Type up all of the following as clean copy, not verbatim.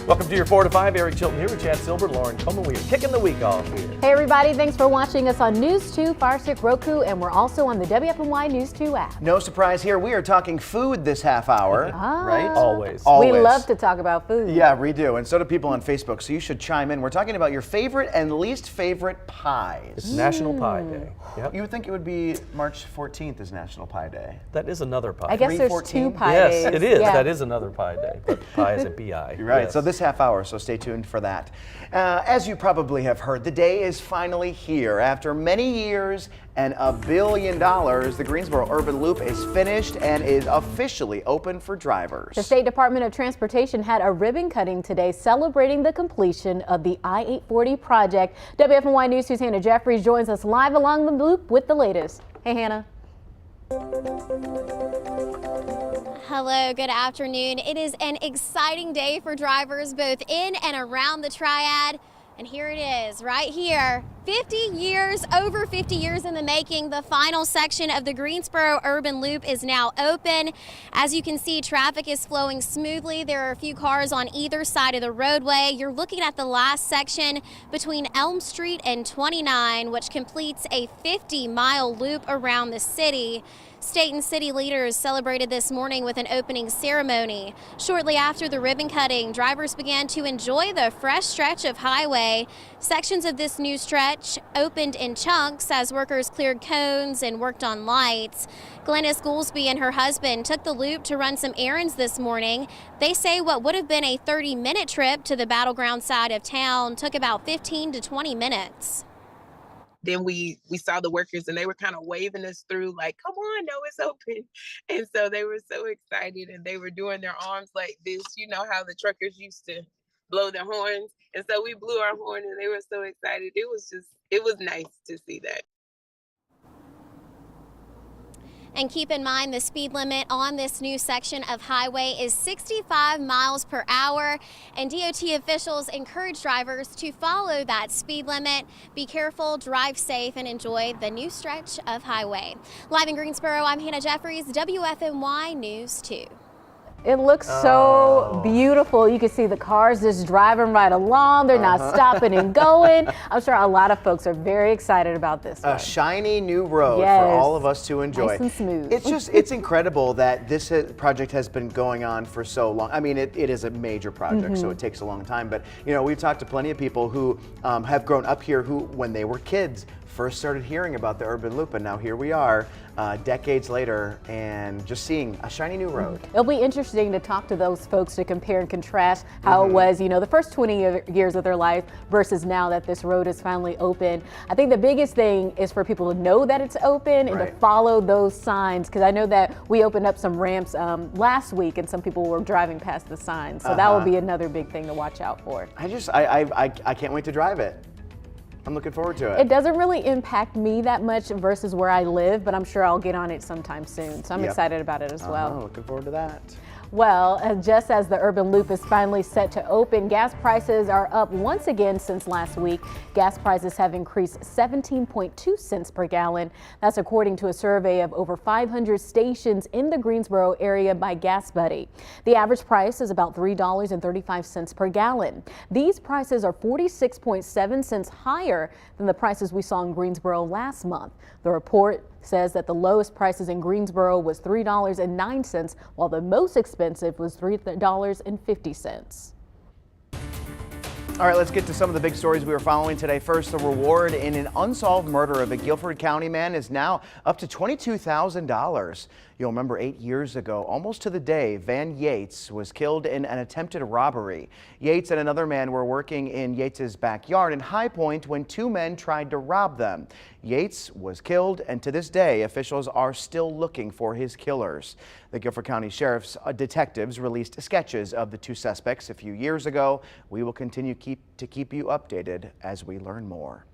Welcome to your 4 to 5. Eric Chilton here with Chad Silver, Lauren Coleman. We are kicking the week off here. Hey everybody, thanks for watching us on News 2, Fire Stick, Roku, and we're also on the WFMY News 2 app. No surprise here, we are talking food this half hour, right? Always. We love to talk about food. Yeah, we do, and so do people on Facebook, so you should chime in. We're talking about your favorite and least favorite pies. It's National Pie Day. Yep. You would think it would be March 14th is National Pie Day. That is another pie. I guess there's 3/14? 2 pie Yes, days. it is. Yeah. That is another pie day. But pie is a PI. You're right, Yes. so this half hour, so stay tuned for that. As you probably have heard, the day is finally here. After many years and $1 billion, the Greensboro Urban Loop is finished and is officially open for drivers. The State Department of Transportation had a ribbon cutting today celebrating the completion of the I-840 project. WFMY News 2's Hannah Jeffries joins us live along the loop with the latest. Hey, Hannah. Hello, good afternoon. It is an exciting day for drivers both in and around the Triad. And here it is, right here. 50 years, over 50 years in the making, the final section of the Greensboro Urban Loop is now open. As you can see, traffic is flowing smoothly. There are a few cars on either side of the roadway. You're looking at the last section between Elm Street and 29, which completes a 50-mile loop around the city. State and city leaders celebrated this morning with an opening ceremony. Shortly after the ribbon cutting, drivers began to enjoy the fresh stretch of highway. Sections of this new stretch opened in chunks as workers cleared cones and worked on lights. Glennis Goolsby and her husband took the loop to run some errands this morning. They say what would have been a 30-minute trip to the battleground side of town took about 15 to 20 minutes. Then we saw the workers and they were kind of waving us through like, come on, no, it's open. And so they were so excited and they were doing their arms like this. You know how the truckers used to blow their horns. And so we blew our horn and they were so excited. It was nice to see that. And keep in mind the speed limit on this new section of highway is 65 miles per hour. And DOT officials encourage drivers to follow that speed limit. Be careful, drive safe, and enjoy the new stretch of highway. Live in Greensboro, I'm Hannah Jeffries, WFMY News 2. It looks so beautiful. You can see the cars just driving right along. They're not stopping and going. I'm sure a lot of folks are very excited about this one. A shiny new road Yes. for all of us to enjoy. Nice and smooth. It's incredible that this project has been going on for so long. I mean, it is a major project, so it takes a long time. But, you know, we've talked to plenty of people who have grown up here who, when they were kids, first started hearing about the Urban Loop, and now here we are, decades later, and just seeing a shiny new road. It'll be interesting to talk to those folks to compare and contrast how it was, you know, the first 20 years of their life versus now that this road is finally open. I think the biggest thing is for people to know that it's open and to follow those signs, because I know that we opened up some ramps last week and some people were driving past the signs. So that will be another big thing to watch out for. I can't wait to drive it. I'm looking forward to it. It doesn't really impact me that much versus where I live, but I'm sure I'll get on it sometime soon. So I'm excited about it as well. Looking forward to that. Well, just as the Urban Loop is finally set to open, gas prices are up once again since last week. Gas prices have increased 17.2 cents per gallon. That's according to a survey of over 500 stations in the Greensboro area by GasBuddy. The average price is about $3.35 per gallon. These prices are 46.7 cents higher than the prices we saw in Greensboro last month. The report says that the lowest prices in Greensboro was $3.09, while the most expensive was $3.50. All right, let's get to some of the big stories we were following today. First, the reward in an unsolved murder of a Guilford County man is now up to $22,000. You'll remember 8 years ago, almost to the day, Van Yates was killed in an attempted robbery. Yates and another man were working in Yates's backyard in High Point when 2 men tried to rob them. Yates was killed, and to this day, officials are still looking for his killers. The Guilford County Sheriff's detectives released sketches of the 2 suspects a few years ago. We will continue to keep you updated as we learn more.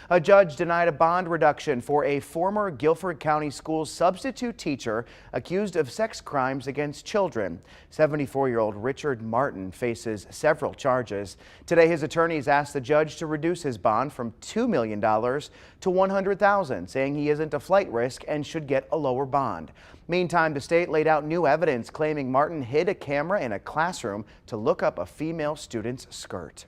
A judge denied a bond reduction for a former Guilford County School substitute teacher accused of sex crimes against children. 74-year-old Richard Martin faces several charges. Today, his attorneys asked the judge to reduce his bond from $2 million to $100,000, saying he isn't a flight risk and should get a lower bond. Meantime, the state laid out new evidence claiming Martin hid a camera in a classroom to look up a female student's skirt.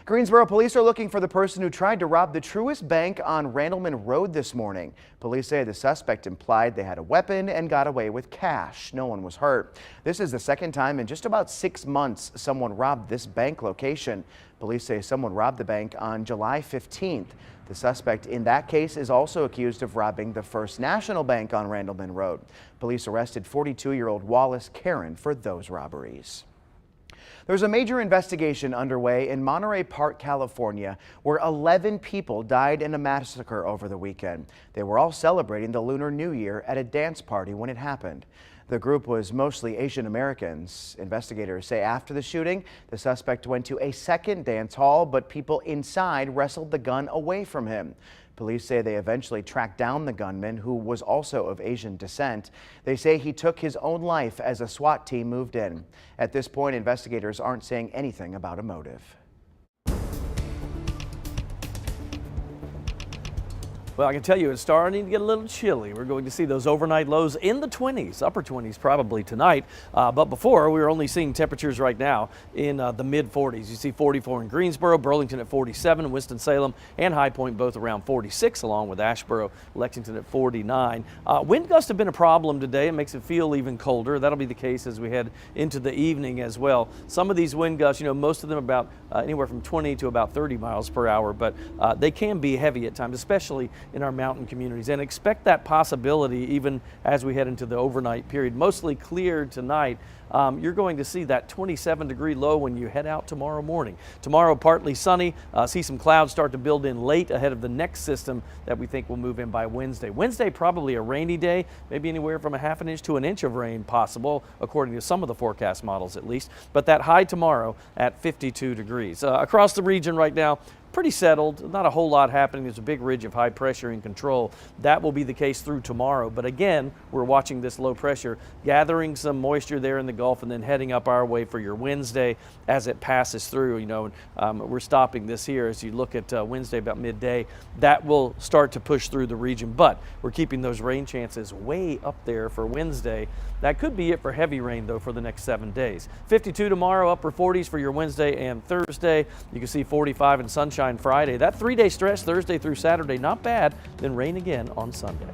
Greensboro police are looking for the person who tried to rob the Truist Bank on Randleman Road this morning. Police say the suspect implied they had a weapon and got away with cash. No one was hurt. This is the second time in just about 6 months someone robbed this bank location. Police say someone robbed the bank on July 15th. The suspect in that case is also accused of robbing the First National Bank on Randleman Road. Police arrested 42-year-old Wallace Karen for those robberies. There's a major investigation underway in Monterey Park, California, where 11 people died in a massacre over the weekend. They were all celebrating the Lunar New Year at a dance party when it happened. The group was mostly Asian Americans. Investigators say after the shooting, the suspect went to a second dance hall, but people inside wrestled the gun away from him. Police say they eventually tracked down the gunman, who was also of Asian descent. They say he took his own life as a SWAT team moved in. At this point, investigators aren't saying anything about a motive. Well, I can tell you it's starting to get a little chilly. We're going to see those overnight lows in the 20s, upper 20s probably tonight. But before, we were only seeing temperatures right now in the mid 40s. You see 44 in Greensboro, Burlington at 47, Winston-Salem and High Point both around 46, along with Asheboro, Lexington at 49. Wind gusts have been a problem today. It makes it feel even colder. That'll be the case as we head into the evening as well. Some of these wind gusts, most of them about anywhere from 20 to about 30 miles per hour, but they can be heavy at times, especially in our mountain communities, and expect that possibility even as we head into the overnight period. Mostly clear tonight. You're going to see that 27-degree low when you head out tomorrow morning. Tomorrow, partly sunny. See some clouds start to build in late ahead of the next system that we think will move in by Wednesday. Wednesday, probably a rainy day, maybe anywhere from a half an inch to an inch of rain possible, according to some of the forecast models at least. But that high tomorrow at 52 degrees. Across the region right now, pretty settled, not a whole lot happening. There's a big ridge of high pressure in control. That will be the case through tomorrow. But again, we're watching this low pressure gathering some moisture there in the Gulf and then heading up our way for your Wednesday as it passes through. We're stopping this here as you look at Wednesday about midday. That will start to push through the region, but we're keeping those rain chances way up there for Wednesday. That could be it for heavy rain though for the next 7 days. 52 tomorrow, upper 40s for your Wednesday and Thursday. You can see 45 and sunshine Friday. That 3-day stretch Thursday through Saturday, not bad. Then rain again on Sunday.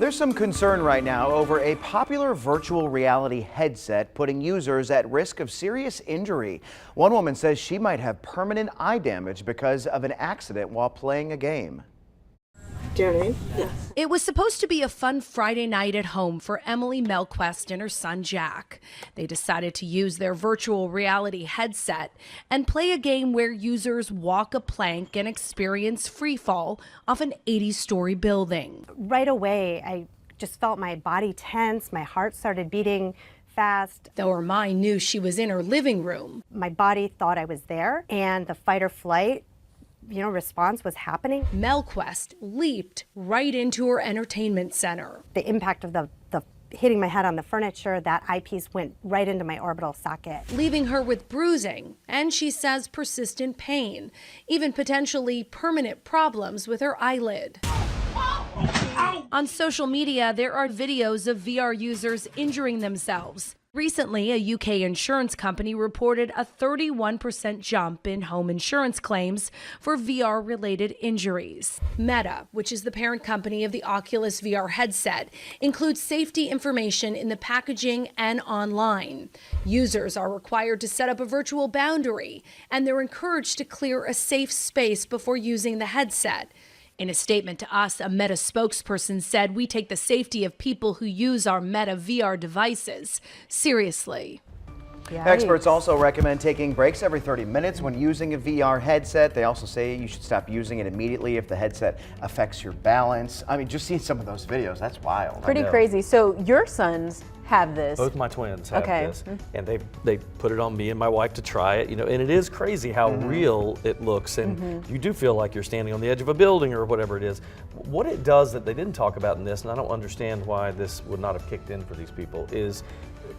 There's some concern right now over a popular virtual reality headset putting users at risk of serious injury. One woman says she might have permanent eye damage because of an accident while playing a game. Your name? Yes. It was supposed to be a fun Friday night at home for Emily Melquest and her son Jack. They decided to use their virtual reality headset and play a game where users walk a plank and experience free fall off an 80-story building. Right away, I just felt my body tense, my heart started beating fast. Though her mind knew she was in her living room. My body thought I was there, and the fight or flight response was happening. Melquest leaped right into her entertainment center. The impact of the hitting my head on the furniture, that eyepiece went right into my orbital socket, leaving her with bruising, and she says persistent pain, even potentially permanent problems with her eyelid. On social media, there are videos of VR users injuring themselves. Recently, a UK insurance company reported a 31% jump in home insurance claims for VR-related injuries. Meta, which is the parent company of the Oculus VR headset, includes safety information in the packaging and online. Users are required to set up a virtual boundary, and they're encouraged to clear a safe space before using the headset. In a statement to us, a Meta spokesperson said, "We take the safety of people who use our Meta VR devices seriously." Yikes. Experts also recommend taking breaks every 30 minutes when using a VR headset. They also say you should stop using it immediately if the headset affects your balance. I mean, just seeing some of those videos, that's wild. Pretty crazy. So your sons have this. Both my twins have Okay. this, and they put it on me and my wife to try it. And it is crazy how real it looks, and you do feel like you're standing on the edge of a building or whatever it is. What it does that they didn't talk about in this, and I don't understand why this would not have kicked in for these people, is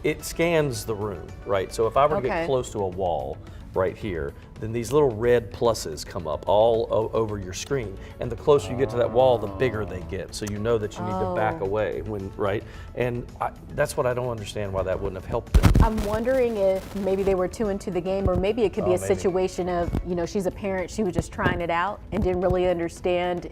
it scans the room, right? So if I were to get close to a wall right here, then these little red pluses come up all over your screen. And the closer you get to that wall, the bigger they get. So you know that you need to back away, right? And that's what I don't understand, why that wouldn't have helped them. I'm wondering if maybe they were too into the game, or maybe it could be a situation of, she's a parent, she was just trying it out and didn't really understand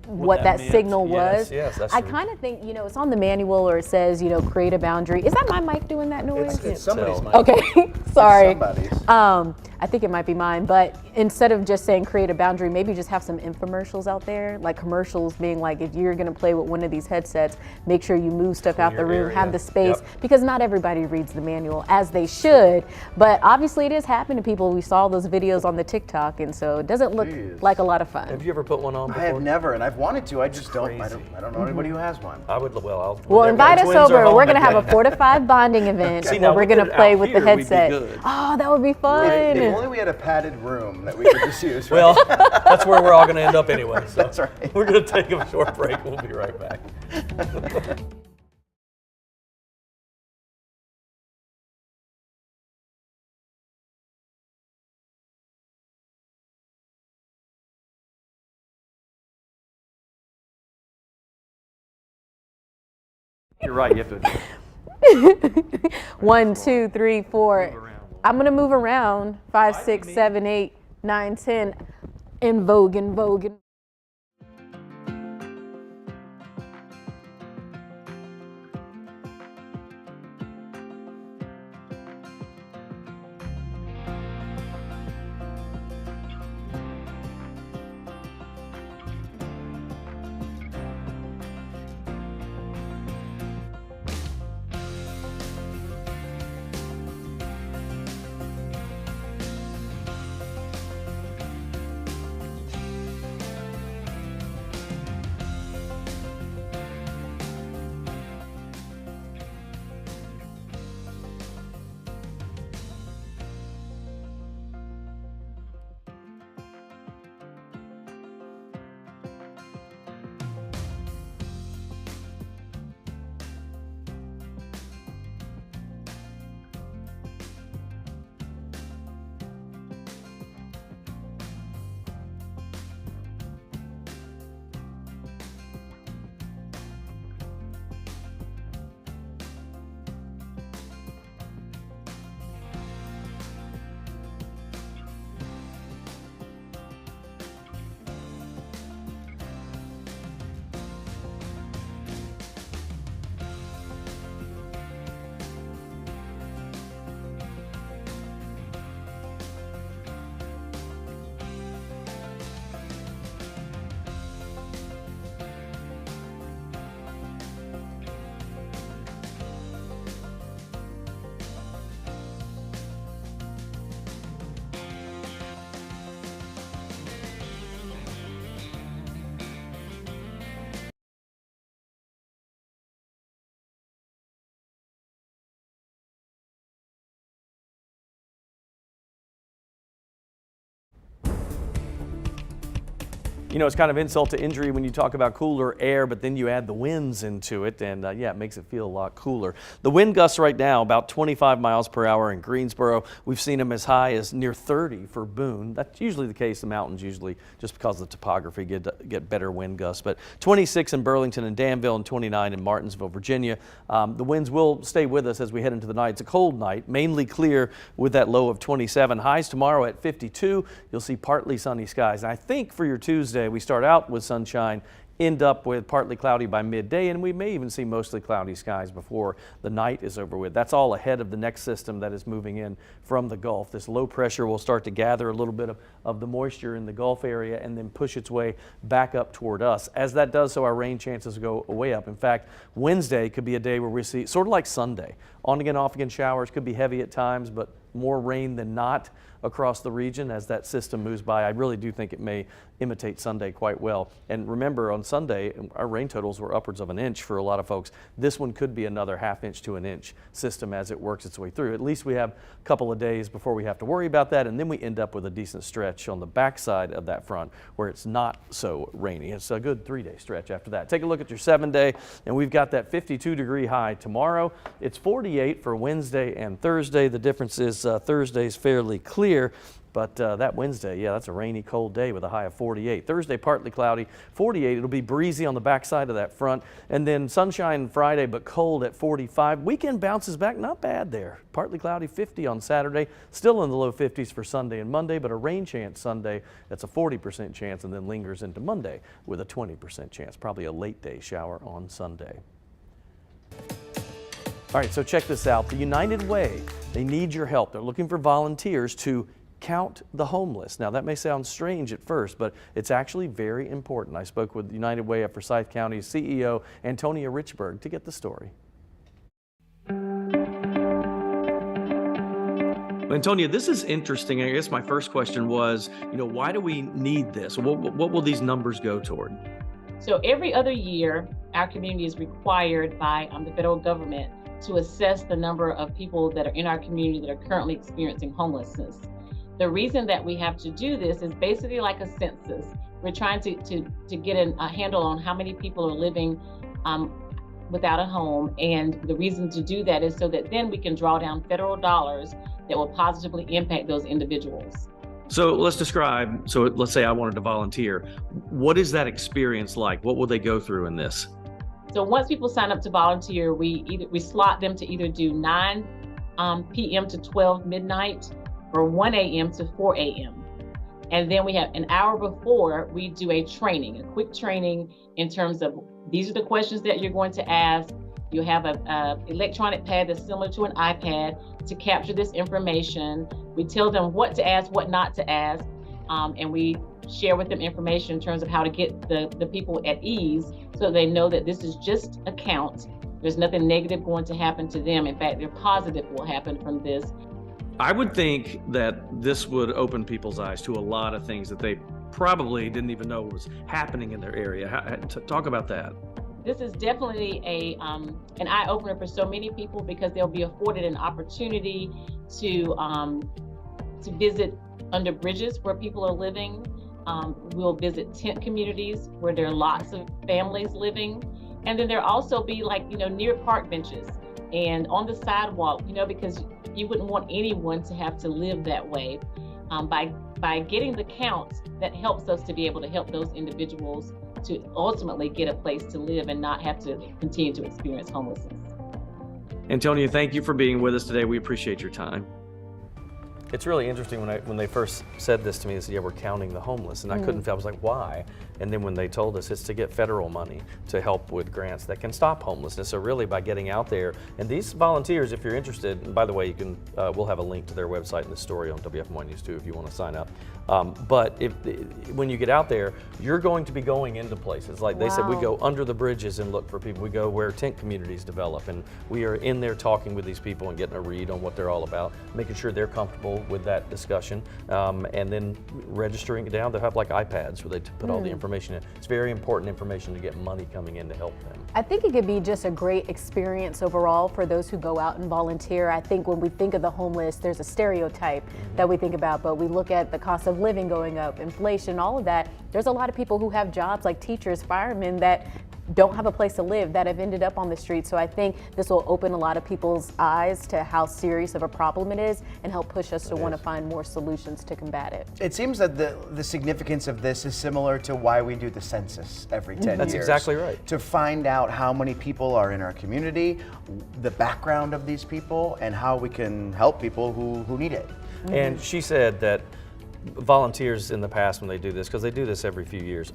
what that meant. signal was. Yes, that's I true. kind of think, it's on the manual, or it says, create a boundary. Is that my mic doing that noise? It's somebody's mic. Okay, sorry. Somebody's. I think it might be mine, but instead of just saying create a boundary, maybe just have some infomercials out there, like commercials being like, if you're gonna play with one of these headsets, make sure you move stuff out the room, area. have the space, Yep. because not everybody reads the manual as they should, but obviously it is happening to people. We saw those videos on the TikTok, and so it doesn't look like a lot of fun. Have you ever put one on before? I have never, and I've wanted to. I just don't. I Crazy. don't know anybody who has one. I would, Well, whenever invite the us twins are over. home, We're gonna have okay. a 4 to 5 bonding event See, where now we're we did gonna it play out with the here, we'd be headset. good. Oh, that would be fun. If only we had a padded room that we could just use. Right? Well, that's where we're all going to end up anyway. So That's right. We're going to take a short break. We'll be right back. You're right. You have to. 1, 2, 3, 4. I'm gonna move around. 5, 6, 7, 8, 9, 10. In vogue, in vogue. You know, it's kind of insult to injury when you talk about cooler air, but then you add the winds into it, and yeah, it makes it feel a lot cooler. The wind gusts right now about 25 miles per hour in Greensboro. We've seen them as high as near 30 for Boone. That's usually the case. The mountains usually, just because of the topography, get better wind gusts. But 26 in Burlington and Danville and 29 in Martinsville, Virginia. The winds will stay with us as we head into the night. It's a cold night, mainly clear with that low of 27. Highs tomorrow at 52. You'll see partly sunny skies. And I think for your Tuesday, we start out with sunshine, end up with partly cloudy by midday, and we may even see mostly cloudy skies before the night is over with. That's all ahead of the next system that is moving in from the Gulf. This low pressure will start to gather a little bit of the moisture in the Gulf area and then push its way back up toward us. As that does so, our rain chances go way up. In fact, Wednesday could be a day where we see, sort of like Sunday, on again, off again showers, could be heavy at times, but more rain than not across the region as that system moves by. I really do think it may imitate Sunday quite well. And remember, on Sunday, our rain totals were upwards of an inch for a lot of folks. This one could be another ½ inch to an inch system as it works its way through. At least we have a couple of days before we have to worry about that, and then we end up with a decent stretch on the backside of that front where it's not so rainy. It's a good 3-day stretch after that. Take a look at your 7-day, and we've got that 52-degree high tomorrow. It's 48 for Wednesday and Thursday. The difference is Thursday's fairly clear. But that Wednesday, yeah, that's a rainy, cold day with a high of 48. Thursday, partly cloudy, 48. It'll be breezy on the backside of that front. And then sunshine Friday, but cold at 45. Weekend bounces back, not bad there. Partly cloudy, 50 on Saturday. Still in the low 50s for Sunday and Monday, but a rain chance Sunday. That's a 40% chance and then lingers into Monday with a 20% chance. Probably a late day shower on Sunday. All right, so check this out. The United Way, they need your help. They're looking for volunteers to count the homeless. Now that may sound strange at first, but it's actually very important. I spoke with United Way of Forsyth County's CEO, Antonia Richburg, to get the story. Antonia, this is interesting. I guess my first question was, why do we need this? What will these numbers go toward? So every other year, our community is required by the federal government to assess the number of people that are in our community that are currently experiencing homelessness. The reason that we have to do this is basically like a census. We're trying to get a handle on how many people are living without a home. And the reason to do that is so that then we can draw down federal dollars that will positively impact those individuals. So let's describe, let's say I wanted to volunteer. What is that experience like? What will they go through in this? So once people sign up to volunteer, we slot them to either do 9 p.m. to 12 midnight, or 1 a.m. to 4 a.m. And then we have an hour before we do a quick training in terms of these are the questions that you're going to ask. You have an electronic pad that's similar to an iPad to capture this information. We tell them what to ask, what not to ask, and we share with them information in terms of how to get the people at ease so they know that this is just a count. There's nothing negative going to happen to them. In fact, their positive will happen from this. I would think that this would open people's eyes to a lot of things that they probably didn't even know was happening in their area. Talk about that. This is definitely an eye-opener for so many people because they'll be afforded an opportunity to visit under bridges where people are living. We'll visit tent communities where there are lots of families living. And then there'll also be near park benches and on the sidewalk, because you wouldn't want anyone to have to live that way. By getting the counts, that helps us to be able to help those individuals to ultimately get a place to live and not have to continue to experience homelessness. Antonia, thank you for being with us today. We appreciate your time. It's really interesting when they first said this to me, they said, yeah, we're counting the homeless. And I couldn't, I was like, why? And then when they told us it's to get federal money to help with grants that can stop homelessness. So really by getting out there, and these volunteers, if you're interested, and by the way, you can, we'll have a link to their website in the story on WFMY News too if you want to sign up. But when you get out there, you're going to be going into places. Like they said, we go under the bridges and look for people. We go where tent communities develop, and we are in there talking with these people and getting a read on what they're all about, making sure they're comfortable email with that discussion, and then registering it down. They'll have like iPads where they put all the information in. It's very important information to get money coming in to help them. I think it could be just a great experience overall for those who go out and volunteer. I think when we think of the homeless, there's a stereotype that we think about, but we look at the cost of living going up, inflation, all of that. There's a lot of people who have jobs like teachers, firemen that don't have a place to live, that have ended up on the street. So I think this will open a lot of people's eyes to how serious of a problem it is and help push us to want to find more solutions to combat it. It seems that the significance of this is similar to why we do the census every 10 years. That's exactly right. To find out how many people are in our community, the background of these people, and how we can help people who need it. And she said that volunteers in the past, when they do this, because they do this every few years,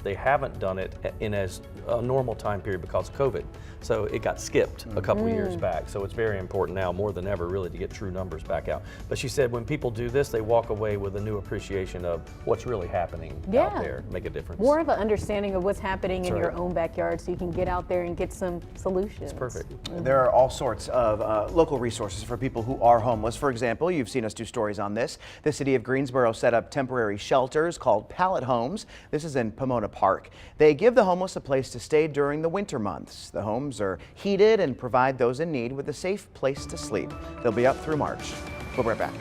they haven't done it in as a normal time period because of COVID. So it got skipped a couple of years back. So it's very important now, more than ever, really, to get true numbers back out. But she said when people do this, they walk away with a new appreciation of what's really happening out there, make a difference. More of an understanding of what's happening in your own backyard, so you can get out there and get some solutions. It's perfect. There are all sorts of local resources for people who are homeless. For example, you've seen us do stories on this. The city of Greensboro set up temporary shelters called pallet homes. This is in Pomona Park. They give the homeless a place to stay during the winter months. The homes are heated and provide those in need with a safe place to sleep. They'll be up through March. We'll be right back.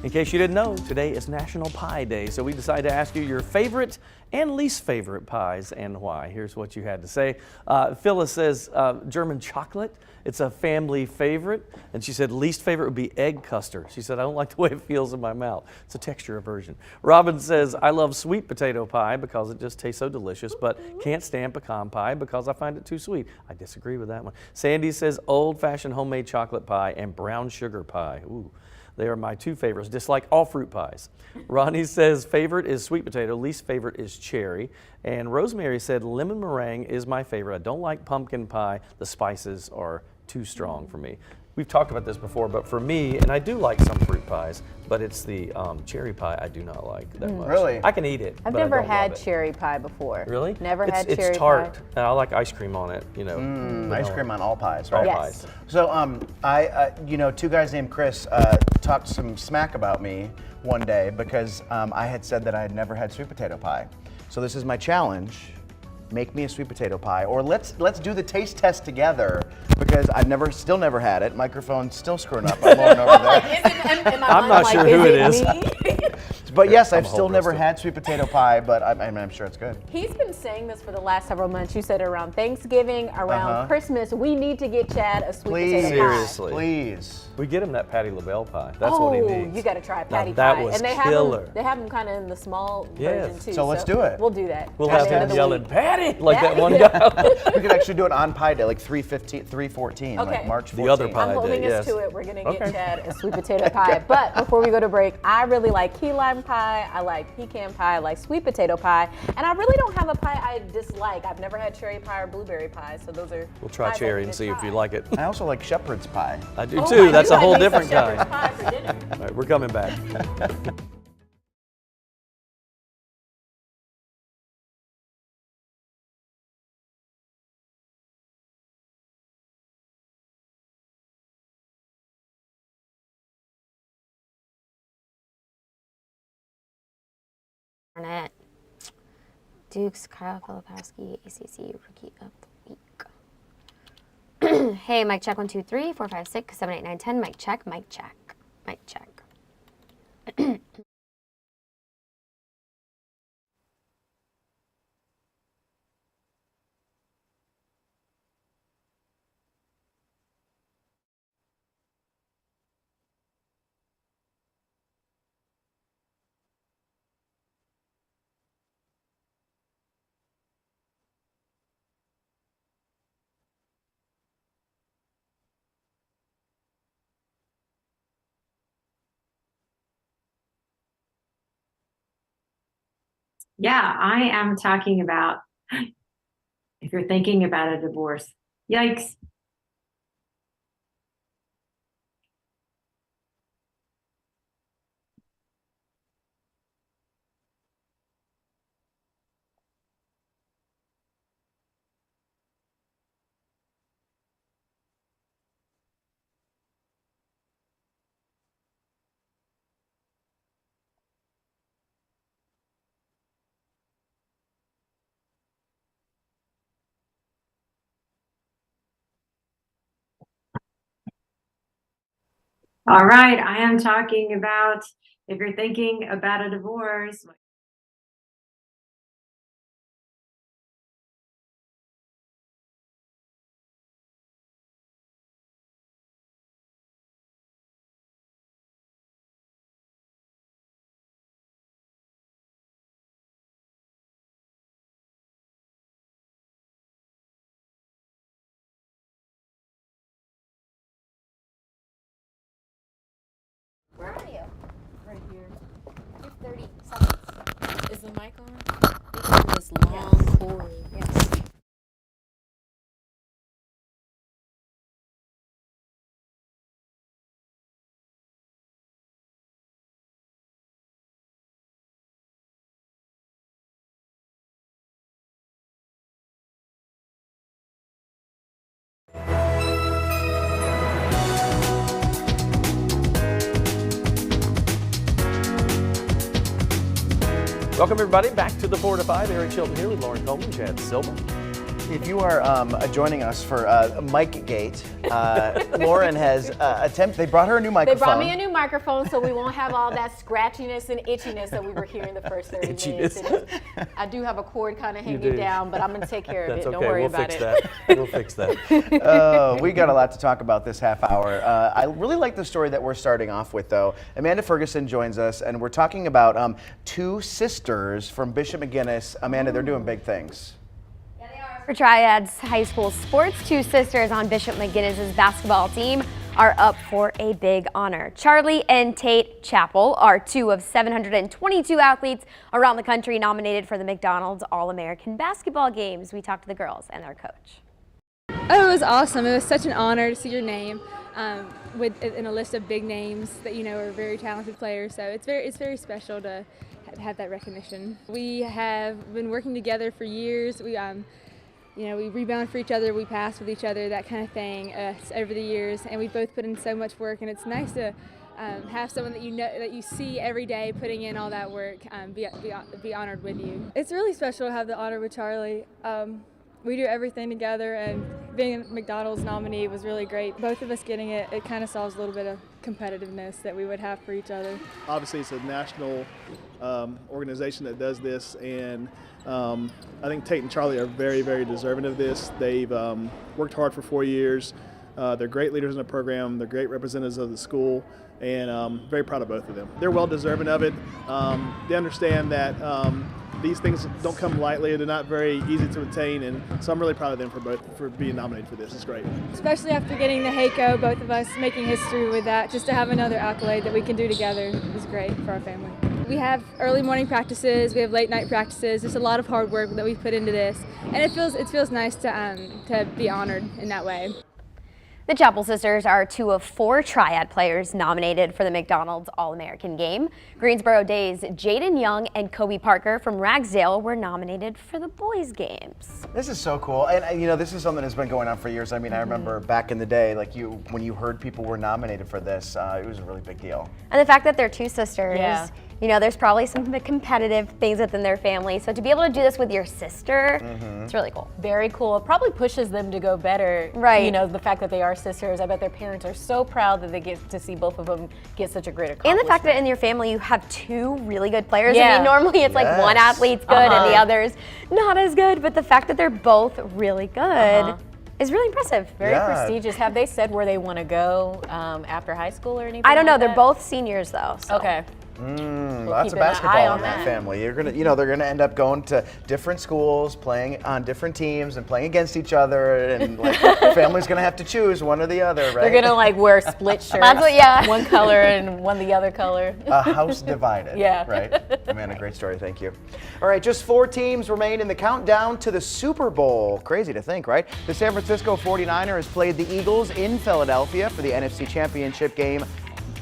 In case you didn't know, today is National Pie Day, so we decided to ask you your favorite and least favorite pies and why. Here's what you had to say. Phyllis says German chocolate. It's a family favorite. And she said least favorite would be egg custard. She said, I don't like the way it feels in my mouth. It's a texture aversion. Robin says, I love sweet potato pie because it just tastes so delicious, but can't stand pecan pie because I find it too sweet. I disagree with that one. Sandy says old-fashioned homemade chocolate pie and brown sugar pie. Ooh. They are my two favorites. Dislike all fruit pies. Ronnie says favorite is sweet potato, least favorite is cherry. And Rosemary said lemon meringue is my favorite. I don't like pumpkin pie. The spices are too strong for me. we've talked about this before, but for me, and I do like some fruit pies, but it's the cherry pie I do not like that much. Really? I can eat it, I've but I never don't had love it. cherry pie before. Really? Never had cherry It's tart, pie. and I like ice cream on it, you know. Ice cream on all pies, All right? Yes. pies. So, you know, two guys named Chris talked some smack about me one day because I had said that I had never had sweet potato pie. So this is my challenge. Make me a sweet potato pie, or let's do the taste test together because I've still never had it. Microphone's still screwing up. I'm going over there. I'm not sure who it is. But yes, I've I'm still never hopeless. had sweet potato pie, but I'm sure it's good. He's been saying this for the last several months. You said around Thanksgiving, around Christmas, we need to get Chad a sweet Please, potato pie. Seriously. Please. We get him that Patty LaBelle pie. That's what he needs. You got to try patty that pie. was and they killer. have them kind of in the small Yes. version too. So let's do it. We'll do that. We'll at have the end him of the yelling, week. Patty, like that one guy. We could actually do it on Pie Day, like 3/14, Okay. like March 14th. The other pie. I'm holding Day, us yes. to it. We're gonna get Okay. Chad a sweet potato pie. But before we go to break, I really like key lime pie. I like pecan pie. I like sweet potato pie. And I really don't have a pie I dislike. I've never had cherry pie or blueberry pie. So those are. We'll try pies I cherry need and to see if try. you like it. I also like shepherd's pie. I do Oh, too. I That's do a whole like me some different shepherd's kind. pie for dinner. All right, we're coming back. Barnett, Dukes, Kyle Filipowski, ACC Rookie of the Week. Hey, mic check 1 2 3 4 5 6 7 8 9 10. Mic check, mic check, mic check. Yeah, I am talking about if you're thinking about a divorce. Yikes. All right, I am talking about if you're thinking about a divorce. Where are you? Right here. You have 30 seconds. Is the mic on? It's on this long cord. Yes. Welcome everybody back to the 4 to 5. Eric Chilton here with Lauren Coleman, Chad Silva. If you are joining us for Mike Gate, Lauren has attempted. They brought her a new They microphone. brought me a new microphone so we won't have all that scratchiness and itchiness that we were hearing the first 30 minutes. I do have a cord kind of hanging down, but I'm going to take care of That's it. okay. Don't worry We'll about fix it. that. We'll fix that. We got a lot to talk about this half hour. I really like the story that we're starting off with, though. Amanda Ferguson joins us, and we're talking about two sisters from Bishop McGuinness. Amanda, they're doing big things. For Triads High School sports, two sisters on Bishop McGuinness's basketball team are up for a big honor. Charlie and Tate Chappell are two of 722 athletes around the country nominated for the McDonald's All-American Basketball Games. We talked to the girls and their coach. Oh, it was awesome. It was such an honor to see your name in a list of big names that are very talented players. So it's very special to have that recognition. We have been working together for years. We we rebound for each other, we pass with each other, that kind of thing over the years, and we both put in so much work, and it's nice to have someone that that you see every day putting in all that work be honored with you. It's really special to have the honor with Charlie. We do everything together, and being a McDonald's nominee was really great. Both of us getting it kind of solves a little bit of competitiveness that we would have for each other. Obviously, it's a national organization that does this, and I think Tate and Charlie are very, very deserving of this. They've worked hard for 4 years. They're great leaders in the program. They're great representatives of the school, and very proud of both of them. They're well deserving of it. They understand that these things don't come lightly. They're not very easy to attain, and so I'm really proud of them for being nominated for this. It's great. Especially after getting the HACO, both of us making history with that, just to have another accolade that we can do together is great for our family. We have early morning practices, we have late night practices. There's a lot of hard work that we've put into this, and it feels nice to be honored in that way. The Chapel sisters are 2 of 4 triad players nominated for the McDonald's All-American game. Greensboro Days' Jaden Young and Kobe Parker from Ragsdale were nominated for the boys' games. This is so cool, and this is something that's been going on for years. I mean, I remember back in the day, when you heard people were nominated for this, it was a really big deal. And the fact that they're 2 sisters, Yeah. There's probably some competitive things within their family. So to be able to do this with your sister, it's really cool. Very cool. It probably pushes them to go better. Right. The fact that they are sisters. I bet their parents are so proud that they get to see both of them get such a great And accomplishment. the fact that in your family you have 2 really good players. Yeah. I mean, normally it's like one athlete's good and the other's not as good, but the fact that they're both really good is really impressive. Very prestigious. Have they said where they want to go after high school or anything? I don't know. like They're that? both seniors though. So. Okay. Lots of keep an eye basketball on in that that. family. You're gonna, they're gonna end up going to different schools, playing on different teams, and playing against each other, and the family's gonna have to choose one or the other, right? They're gonna wear split shirts. That's what, one color and one the other color. A house divided. Yeah. Right. Amanda, great story. Thank you. All right, just 4 teams remain in the countdown to the Super Bowl. Crazy to think, right? The San Francisco 49ers played the Eagles in Philadelphia for the NFC Championship game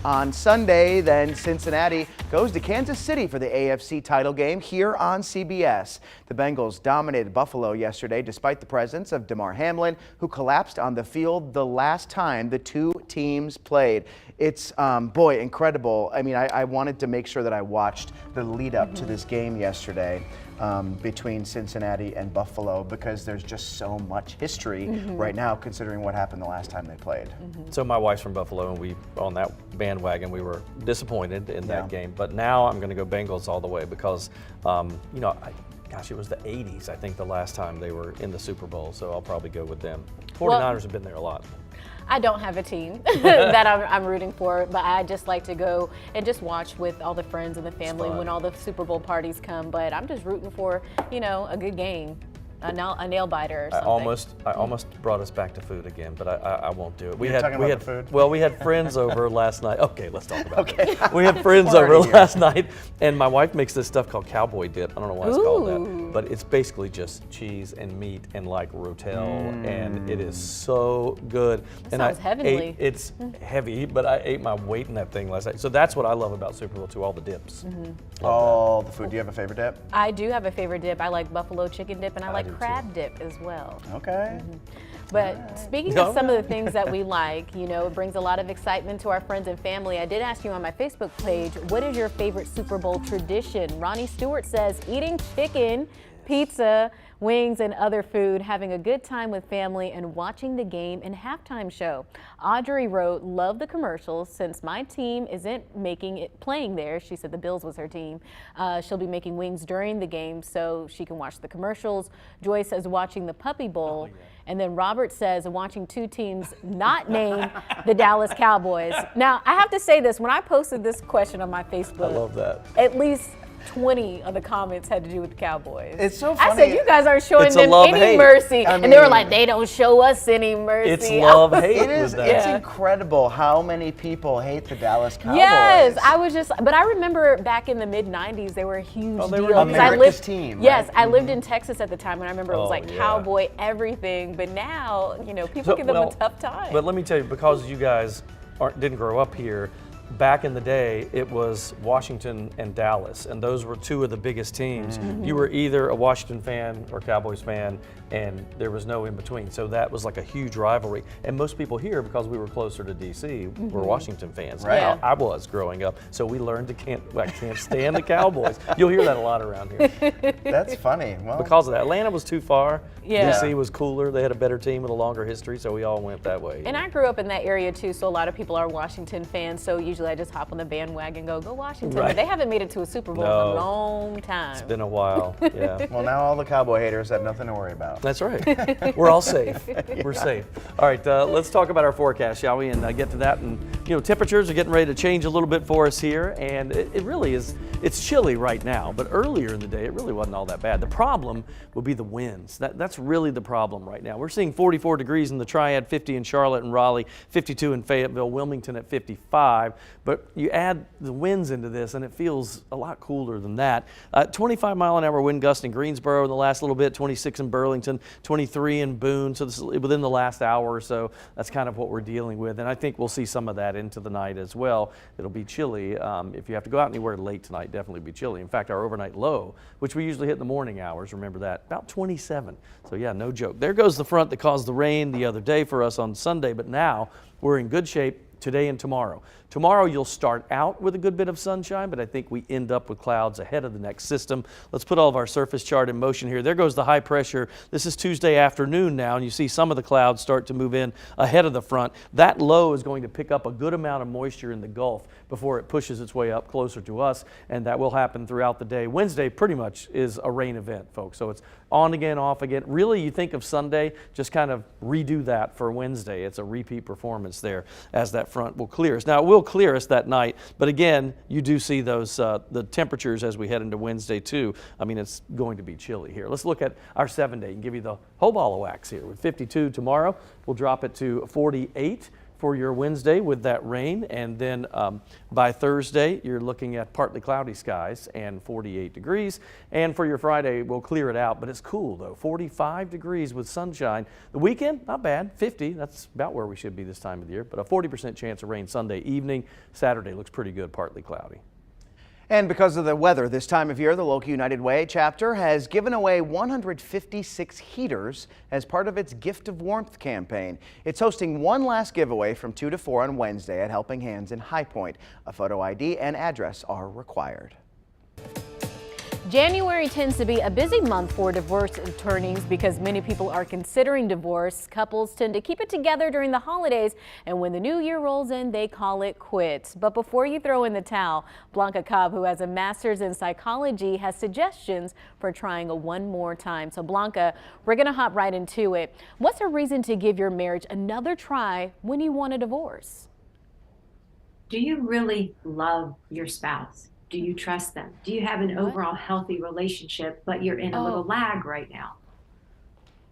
on Sunday. Then Cincinnati goes to Kansas City for the AFC title game here on CBS. The Bengals dominated Buffalo yesterday despite the presence of Damar Hamlin, who collapsed on the field the last time the 2 teams played. It's, boy, incredible. I mean, I wanted to make sure that I watched the lead up to this game yesterday between Cincinnati and Buffalo, because there's just so much history right now considering what happened the last time they played. So my wife's from Buffalo, and we, on that bandwagon, we were disappointed in that game. But now I'm going to go Bengals all the way because, gosh, it was the 80s, I think, the last time they were in the Super Bowl, so I'll probably go with them. 49ers have been there a lot. I don't have a team that I'm rooting for, but I just like to go and just watch with all the friends and the family when all the Super Bowl parties come. But I'm just rooting for, a good game, a nail biter or something. I almost brought us back to food again, but I won't do it. You're talking about the food? Well, we had friends over last night. Okay, let's talk about it. We had friends over last night, and my wife makes this stuff called cowboy dip. I don't know why it's called that, but it's basically just cheese and meat and like rotel, and it is so good. That sounds heavenly. It's heavy, but I ate my weight in that thing last night. So that's what I love about Super Bowl too, all the dips. All the food. Do you have a favorite dip? I do have a favorite dip. I like buffalo chicken dip, and I like crab dip as well. Okay. But speaking of some of the things that we like, it brings a lot of excitement to our friends and family. I did ask you on my Facebook page, what is your favorite Super Bowl tradition? Ronnie Stewart says eating chicken, pizza, wings, and other food, having a good time with family, and watching the game and halftime show. Audrey wrote, love the commercials. Since my team isn't playing there, she said the Bills was her team, she'll be making wings during the game so she can watch the commercials. Joy says watching the Puppy Bowl. And then Robert says watching 2 teams not named the Dallas Cowboys. Now, I have to say this, when I posted this question on my Facebook, I love that. at least 20 of the comments had to do with the Cowboys. It's so funny. I said, you guys aren't showing It's a them any love-hate. mercy. I And they were mean, like, they don't show us any mercy. It's love-hate It is. with that. It's incredible how many people hate the Dallas Cowboys. Yes, but I remember back in the mid-90s, they were a huge Oh, they deal. were 'Cause America's team, Yes, right? I lived in Texas at the time, and I remember it was Oh, like yeah. Cowboy everything. But now, you know, people give them a tough time. But let me tell you, because you guys didn't grow up here, back in the day, it was Washington and Dallas, and those were two of the biggest teams. You were either a Washington fan or Cowboys fan, and there was no in between. So that was like a huge rivalry. And most people here, because we were closer to DC, were Washington fans. Right. Yeah. I was growing up, so we learned I can't stand the Cowboys. You'll hear that a lot around here. That's funny. Well, Because of that, Atlanta was too far. Yeah. DC was cooler. They had a better team with a longer history, so we all went that way. And I grew up in that area too, so a lot of people are Washington fans. So usually I just hop on the bandwagon and go Washington. Right. But they haven't made it to a Super Bowl in No. a long time. It's been a while. Yeah. well, now all the Cowboy haters have nothing to worry about. That's right. We're all safe. We're safe. All right, let's talk about our forecast, shall we? And get to that. And temperatures are getting ready to change a little bit for us here, and it really is. It's chilly right now, but earlier in the day, it really wasn't all that bad. The problem will be the winds. That's really the problem right now. We're seeing 44 degrees in the Triad, 50 in Charlotte and Raleigh, 52 in Fayetteville, Wilmington at 55. But you add the winds into this, and it feels a lot cooler than that. 25-mile-an-hour wind gust in Greensboro in the last little bit, 26 in Burlington, 23 in Boone. So this is within the last hour or so. That's kind of what we're dealing with, and I think we'll see some of that into the night as well. It'll be chilly. If you have to go out anywhere late tonight, definitely be chilly. In fact, our overnight low, which we usually hit in the morning hours, remember that, about 27. So yeah, no joke. There goes the front that caused the rain the other day for us on Sunday, but now we're in good shape today and tomorrow. Tomorrow you'll start out with a good bit of sunshine, but I think we end up with clouds ahead of the next system. Let's put all of our surface chart in motion here. There goes the high pressure. This is Tuesday afternoon now, and you see some of the clouds start to move in ahead of the front. That low is going to pick up a good amount of moisture in the Gulf before it pushes its way up closer to us, and that will happen throughout the day. Wednesday pretty much is a rain event, folks, so it's on again, off again. Really, you think of Sunday, just kind of redo that for Wednesday. It's a repeat performance there as that front will clear us. Now, it will clear us that night, but again, you do see those the temperatures as we head into Wednesday too. I mean, it's going to be chilly here. Let's look at our 7-day and give you the whole ball of wax here. With 52 tomorrow, we'll drop it to 48 for your Wednesday with that rain, and then by Thursday you're looking at partly cloudy skies and 48 degrees, and for your Friday we'll clear it out, but it's cool though, 45 degrees with sunshine. The weekend, not bad, 50, that's about where we should be this time of the year, but a 40% chance of rain Sunday evening. Saturday looks pretty good, partly cloudy. And because of the weather this time of year, the local United Way chapter has given away 156 heaters as part of its Gift of Warmth campaign. It's hosting one last giveaway from 2 to 4 on Wednesday at Helping Hands in High Point. A photo ID and address are required. January tends to be a busy month for divorce attorneys because many people are considering divorce. Couples tend to keep it together during the holidays, and when the new year rolls in, they call it quits. But before you throw in the towel, Blanca Cobb, who has a master's in psychology, has suggestions for trying one more time. So Blanca, we're going to hop right into it. What's a reason to give your marriage another try when you want a divorce? Do you really love your spouse? Do you trust them? Do you have an overall healthy relationship, but you're in a little lag right now?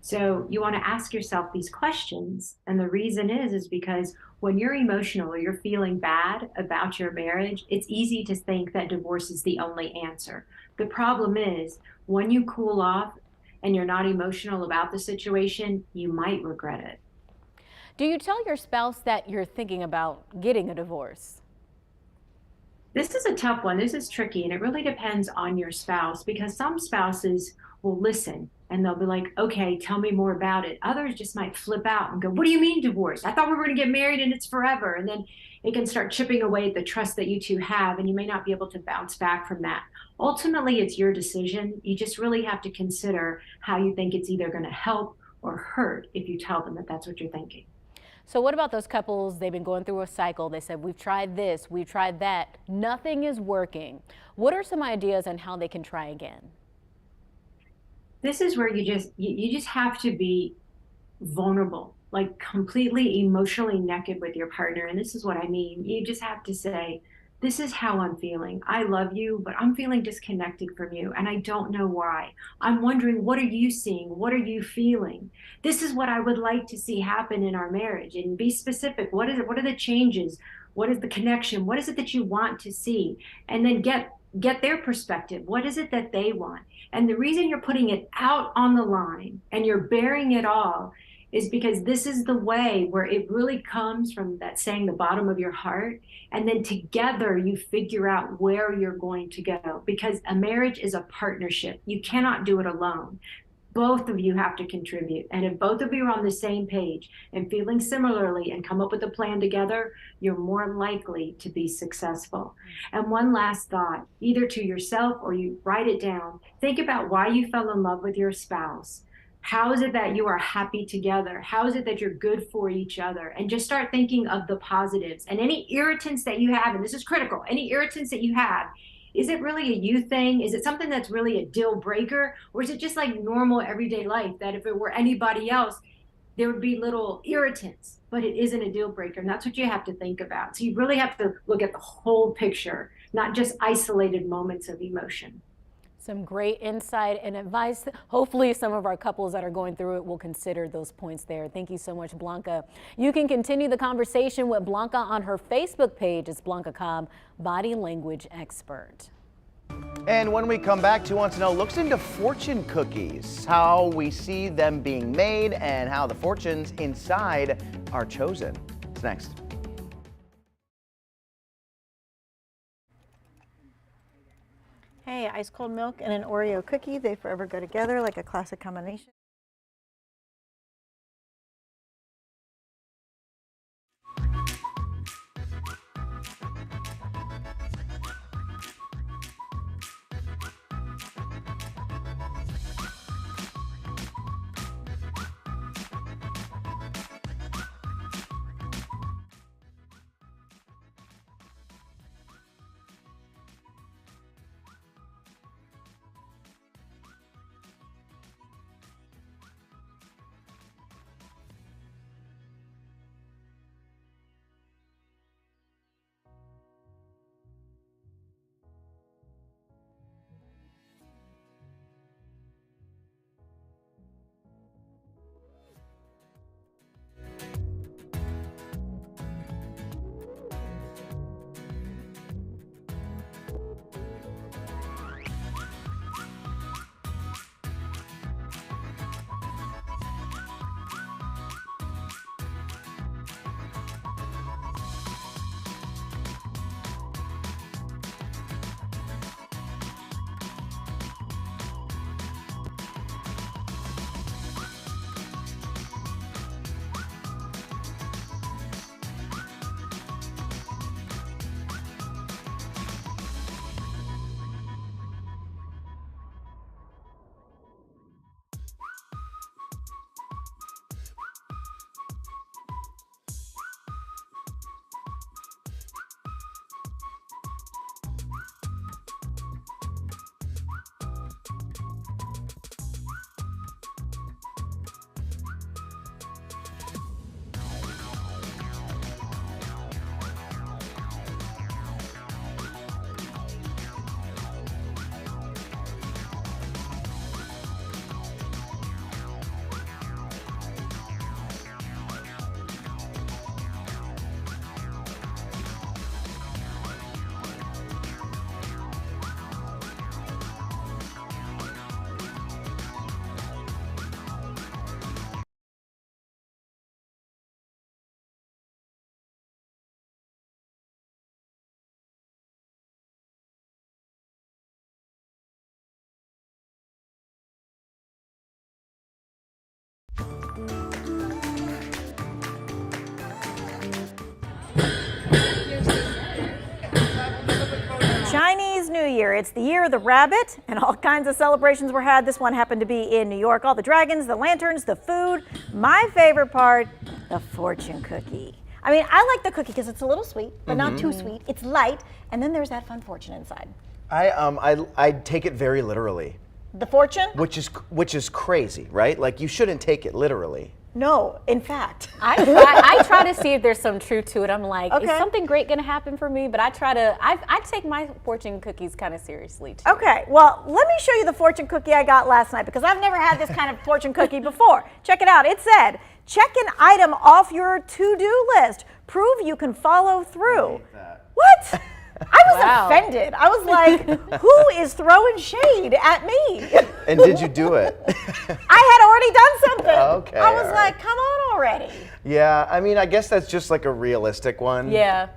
So you want to ask yourself these questions. And the reason is because when you're emotional or you're feeling bad about your marriage, it's easy to think that divorce is the only answer. The problem is when you cool off and you're not emotional about the situation, you might regret it. Do you tell your spouse that you're thinking about getting a divorce? This is a tough one. This is tricky, and it really depends on your spouse, because some spouses will listen and they'll be like, okay, tell me more about it. Others just might flip out and go, what do you mean divorce? I thought we were going to get married and it's forever. And then it can start chipping away at the trust that you two have, and you may not be able to bounce back from that. Ultimately, it's your decision. You just really have to consider how you think it's either going to help or hurt if you tell them that that's what you're thinking. So what about those couples, they've been going through a cycle, they said, we've tried this, we've tried that, nothing is working. What are some ideas on how they can try again? This is where you just have to be vulnerable, like completely emotionally naked with your partner. And this is what I mean. You just have to say, this is how I'm feeling. I love you, but I'm feeling disconnected from you, and I don't know why. I'm wondering, what are you seeing? What are you feeling? This is what I would like to see happen in our marriage. And be specific. What is it? What are the changes? What is the connection? What is it that you want to see? And then get their perspective. What is it that they want? And the reason you're putting it out on the line and you're bearing it all is because this is the way where it really comes from, that saying, the bottom of your heart. And then together you figure out where you're going to go, because a marriage is a partnership. You cannot do it alone. Both of you have to contribute. And if both of you are on the same page and feeling similarly and come up with a plan together, you're more likely to be successful. And one last thought, either to yourself or you write it down. Think about why you fell in love with your spouse. How is it that you are happy together? How is it that you're good for each other? And just start thinking of the positives. And any irritants that you have, and this is critical, any irritants that you have, is it really a you thing? Is it something that's really a deal breaker? Or is it just like normal everyday life that if it were anybody else, there would be little irritants, but it isn't a deal breaker? And that's what you have to think about. So you really have to look at the whole picture, not just isolated moments of emotion. Some great insight and advice. Hopefully some of our couples that are going through it will consider those points there. Thank you so much, Blanca. You can continue the conversation with Blanca on her Facebook page. It's Blanca Cobb, body language expert. And when we come back, 2 Wants to Know looks into fortune cookies, how we see them being made and how the fortunes inside are chosen. It's next. Hey, ice cold milk and an Oreo cookie, they forever go together like a classic combination. Chinese New Year. It's the year of the rabbit, and all kinds of celebrations were had. This one happened to be in New York. All the dragons, the lanterns, the food. My favorite part, the fortune cookie. I mean, I like the cookie because it's a little sweet, but not too sweet. It's light, and then there's that fun fortune inside. I take it very literally. The fortune? Which is crazy, right? Like, you shouldn't take it literally. No, in fact. I try to see if there's some truth to it. I'm like, Okay. is something great going to happen for me? But I take my fortune cookies kind of seriously too. Okay, well, let me show you the fortune cookie I got last night because I've never had this kind of fortune cookie before. Check it out. It said, check an item off your to-do list. Prove you can follow through. What? I was offended. I was like, who is throwing shade at me? And did you do it? I had already done something. Okay, I was all like, come on already. Yeah, I mean, I guess that's just like a realistic one. Yeah.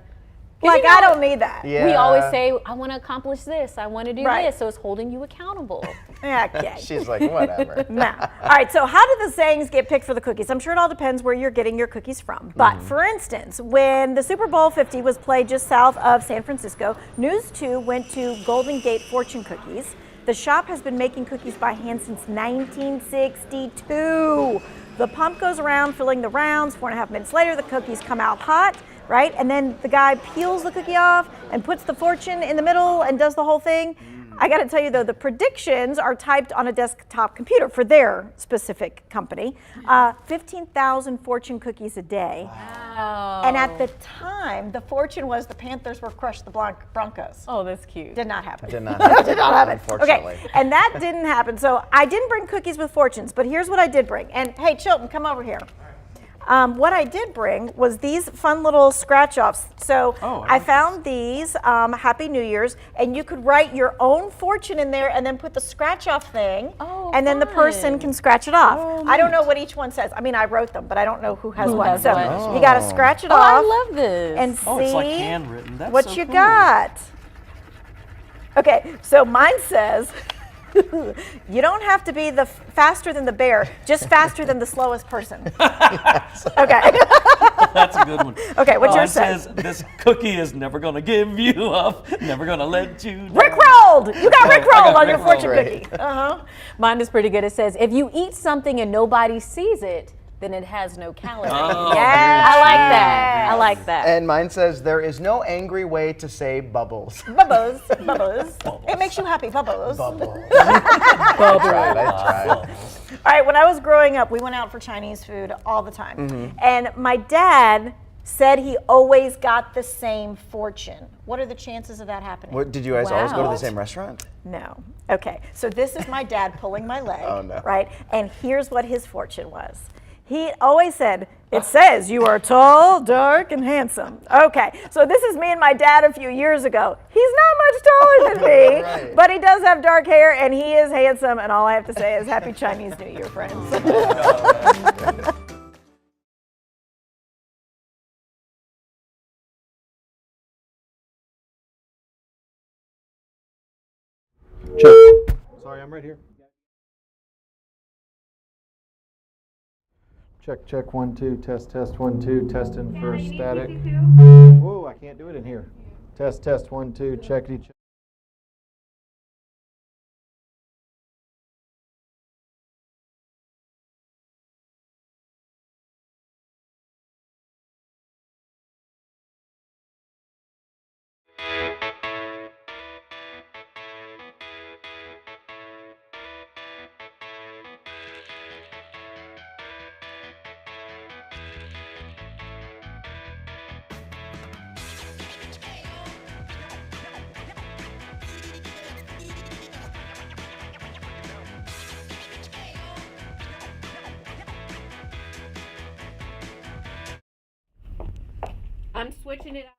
Like, I don't need that. Yeah. We always say, I want to accomplish this. I want to do Right. this. So it's holding you accountable. Okay. She's like, whatever. No. All right, so how do the sayings get picked for the cookies? I'm sure it all depends where you're getting your cookies from. But for instance, when the Super Bowl 50 was played just south of San Francisco, News 2 went to Golden Gate Fortune Cookies. The shop has been making cookies by hand since 1962. The pump goes around filling the rounds. 4.5 minutes later, the cookies come out hot, right? And then the guy peels the cookie off and puts the fortune in the middle and does the whole thing. I got to tell you, though, the predictions are typed on a desktop computer for their specific company. 15,000 fortune cookies a day. Wow. And at the time, the fortune was the Panthers were crush the Broncos. Oh, that's cute. Did not happen. Did not happen. Did not happen. Unfortunately. Okay, and that didn't happen. So I didn't bring cookies with fortunes, but here's what I did bring. And hey, Chilton, come over here. What I did bring was these fun little scratch-offs. So I found these, Happy New Year's, and you could write your own fortune in there and then put the scratch-off thing, and then the person can scratch it off. I don't know what each one says. I mean, I wrote them, but I don't know who has what. So you got to scratch it off. I love this. And see it's like handwritten. That's what so you cool. got. Okay, so mine says, you don't have to be the faster than the bear, just faster than the slowest person. Okay. That's a good one. Okay, what's yours Mine say? says, this cookie is never going to give you up, never going to let you down. Rickrolled! You got I Rickrolled got on your Rickrolled. fortune cookie. Mine is pretty good. It says, if you eat something and nobody sees it, then it has no calories. Oh, Yes. I like that. I like that. And mine says, there is no angry way to say bubbles. Bubbles, bubbles. It makes you happy, bubbles. Bubbles. Bubbles. I tried. All right, when I was growing up, we went out for Chinese food all the time. And my dad said he always got the same fortune. What are the chances of that happening? What, did you guys always go to the same restaurant? No. Okay, so this is my dad pulling my leg, right? And here's what his fortune was. He always said, it says you are tall, dark, and handsome. Okay, so this is me and my dad a few years ago. He's not much taller than me, but he does have dark hair, and he is handsome, and all I have to say is Happy Chinese New Year, friends. Check. Sorry, I'm right here. Check, check, 1, 2, test, test, 1, 2, testing for static. Whoa, I can't do it in here. Test, test, 1, 2, checkity check. I'm switching it out.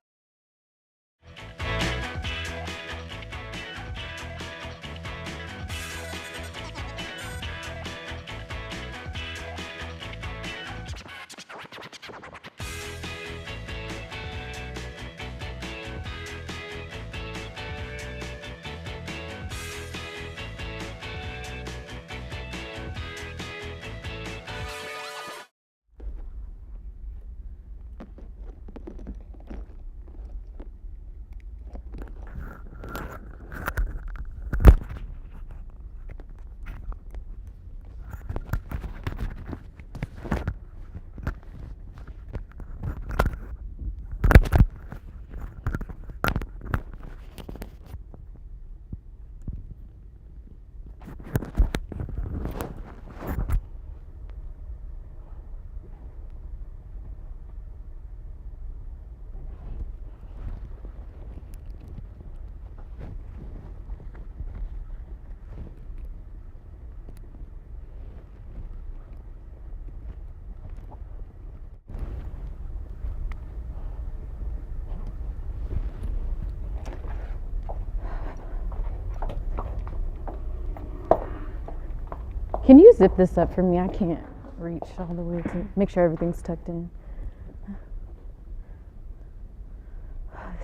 Can you zip this up for me? I can't reach all the way to make sure everything's tucked in.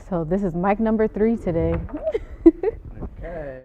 So this is mic number 3 today. Okay.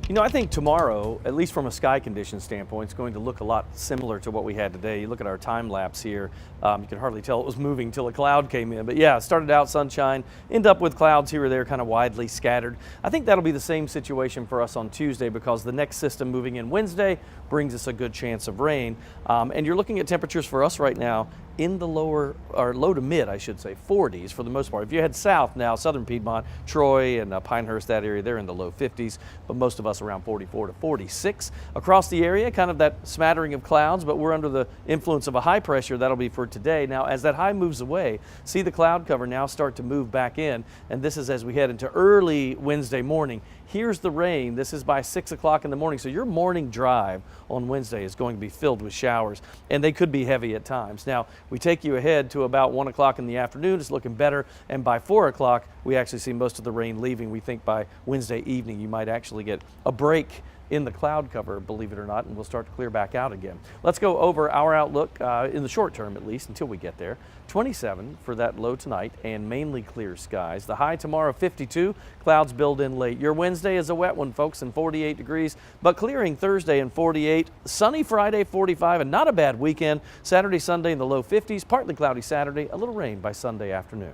You know, I think tomorrow, at least from a sky condition standpoint, is going to look a lot similar to what we had today. You look at our time lapse here, you can hardly tell it was moving till a cloud came in. But yeah, started out sunshine, end up with clouds here or there, kind of widely scattered. I think that'll be the same situation for us on Tuesday because the next system moving in Wednesday brings us a good chance of rain. And you're looking at temperatures for us right now in the lower, or low to mid, I should say, 40s for the most part. If you head south now, southern Piedmont, Troy and Pinehurst, that area, they're in the low 50s, but most of us around 44 to 46. Across the area, kind of that smattering of clouds, but we're under the influence of a high pressure. That'll be for today. Now, as that high moves away, see the cloud cover now start to move back in, and this is as we head into early Wednesday morning. Here's the rain. This is by 6 o'clock in the morning. So your morning drive on Wednesday is going to be filled with showers, and they could be heavy at times. Now, we take you ahead to about 1 o'clock in the afternoon. It's looking better. And by 4 o'clock, we actually see most of the rain leaving. We think by Wednesday evening, you might actually get a break in the cloud cover, believe it or not, and we'll start to clear back out again. Let's go over our outlook in the short term, at least, until we get there. 27 for that low tonight and mainly clear skies. The high tomorrow, 52. Clouds build in late. Your Wednesday is a wet one, folks, and 48 degrees, but clearing Thursday and 48. Sunny Friday, 45, and not a bad weekend. Saturday, Sunday in the low 50s. Partly cloudy Saturday, a little rain by Sunday afternoon.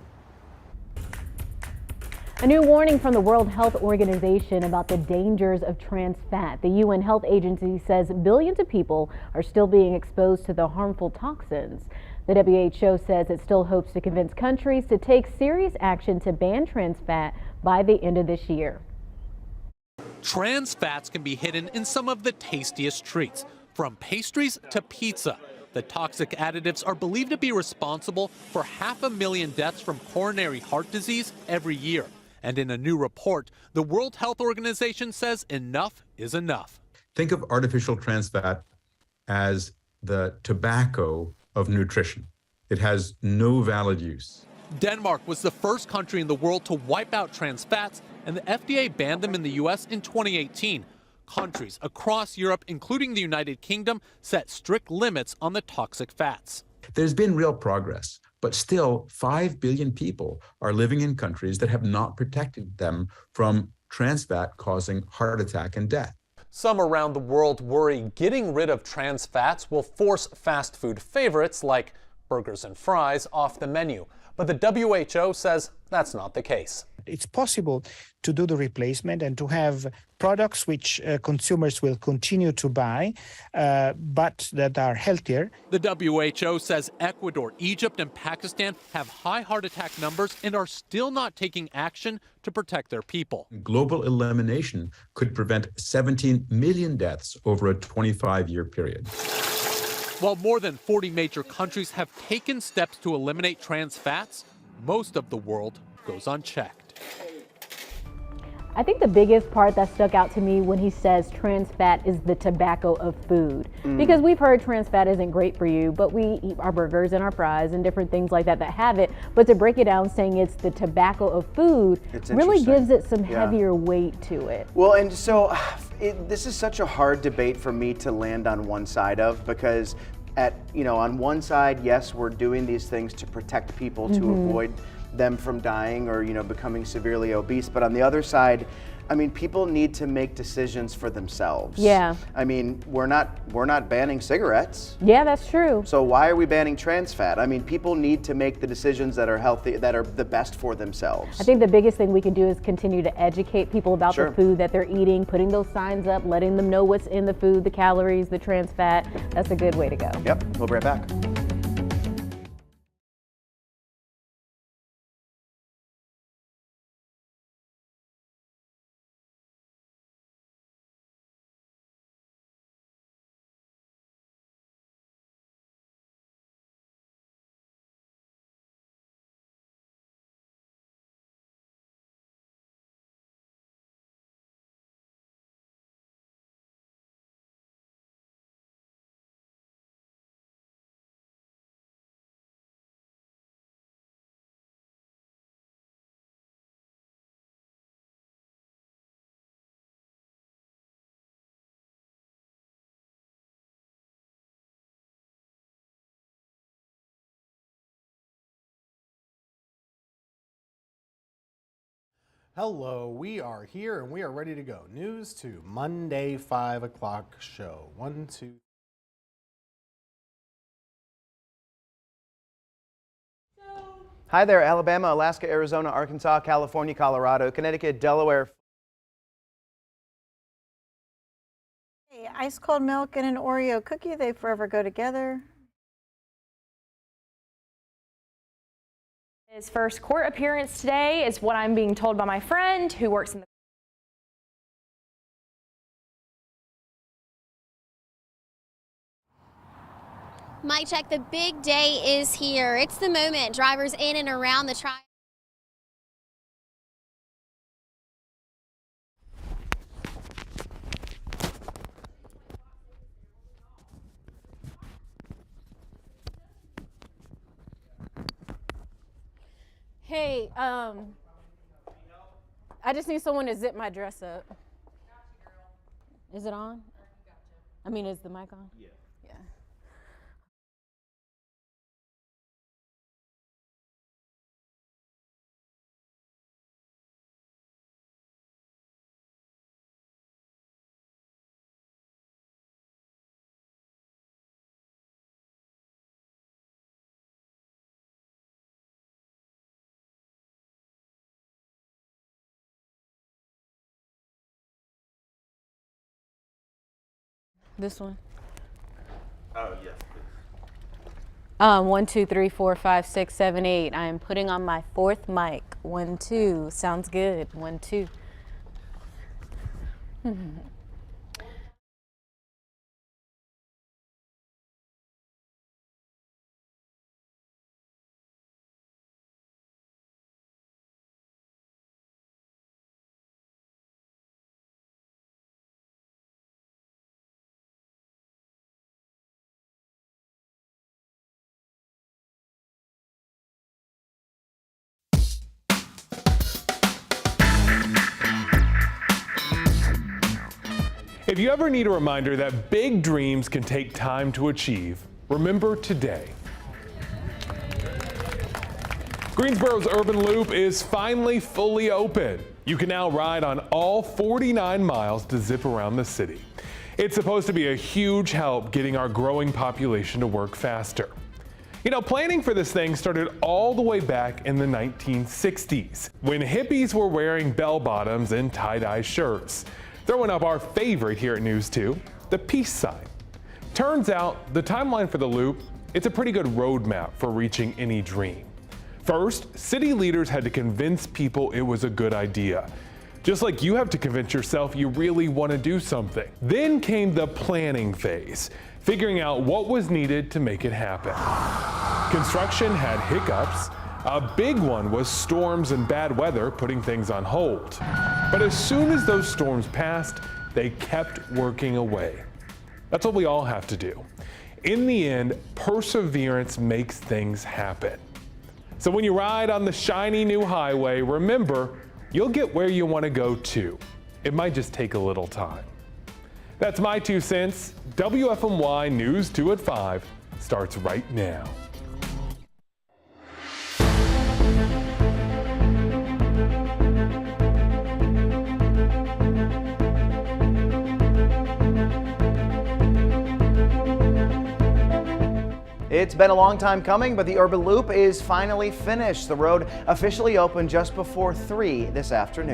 A new warning from the World Health Organization about the dangers of trans fat. The UN Health Agency says billions of people are still being exposed to the harmful toxins. The WHO says it still hopes to convince countries to take serious action to ban trans fat by the end of this year. Trans fats can be hidden in some of the tastiest treats, from pastries to pizza. The toxic additives are believed to be responsible for 500,000 deaths from coronary heart disease every year. And in a new report, the World Health Organization says enough is enough. Think of artificial trans fat as the tobacco of nutrition. It has no valid use. Denmark was the first country in the world to wipe out trans fats, and the FDA banned them in the U.S. in 2018. Countries across Europe, including the United Kingdom, set strict limits on the toxic fats. There's been real progress, but still 5 billion people are living in countries that have not protected them from trans fat causing heart attack and death. Some around the world worry getting rid of trans fats will force fast food favorites like burgers and fries off the menu. But the WHO says that's not the case. It's possible to do the replacement and to have products which consumers will continue to buy, but that are healthier. The WHO says Ecuador, Egypt, and Pakistan have high heart attack numbers and are still not taking action to protect their people. Global elimination could prevent 17 million deaths over a 25-year period. While more than 40 major countries have taken steps to eliminate trans fats, most of the world goes unchecked. I think the biggest part that stuck out to me when he says trans fat is the tobacco of food. Because we've heard trans fat isn't great for you, but we eat our burgers and our fries and different things like that have it. But to break it down, saying it's the tobacco of food really gives it some heavier weight to it. Well, and so this is such a hard debate for me to land on one side of, because on one side, yes, we're doing these things to protect people, to avoid them from dying or becoming severely obese, but on the other side, I mean, people need to make decisions for themselves. Yeah. I mean, we're not banning cigarettes. Yeah, that's true. So why are we banning trans fat? I mean, people need to make the decisions that are healthy, that are the best for themselves. I think the biggest thing we can do is continue to educate people about the food that they're eating, putting those signs up, letting them know what's in the food, the calories, the trans fat. That's a good way to go. Yep, we'll be right back. Hello, we are here and we are ready to go. News 2, Monday 5 o'clock show. 1, 2. Hi there, Alabama, Alaska, Arizona, Arkansas, California, Colorado, Connecticut, Delaware. Hey, ice cold milk and an Oreo cookie, they forever go together. His first court appearance today is what I'm being told by my friend who works in the Mic check, the big day is here. It's the moment drivers in and around the tri. Hey, I just need someone to zip my dress up. Is it on? I mean, is the mic on? Yeah. Yeah. This one. Oh, yes, please. 1, 2, 3, 4, 5, 6, 7, 8. I am putting on my 4th mic. 1, 2. Sounds good. 1, 2. If you ever need a reminder that big dreams can take time to achieve, remember today. Greensboro's Urban Loop is finally fully open. You can now ride on all 49 miles to zip around the city. It's supposed to be a huge help getting our growing population to work faster. You know, planning for this thing started all the way back in the 1960s, when hippies were wearing bell-bottoms and tie-dye shirts. Throwing up our favorite here at News 2, the peace sign. Turns out, the timeline for the loop, it's a pretty good roadmap for reaching any dream. First, city leaders had to convince people it was a good idea. Just like you have to convince yourself you really want to do something. Then came the planning phase, figuring out what was needed to make it happen. Construction had hiccups. A big one was storms and bad weather putting things on hold. But as soon as those storms passed, they kept working away. That's what we all have to do. In the end, perseverance makes things happen. So when you ride on the shiny new highway, remember, you'll get where you want to go too. It might just take a little time. That's my 2 cents. WFMY News 2 at 5 starts right now. It's been a long time coming, but the Urban Loop is finally finished. The road officially opened just before 3 this afternoon.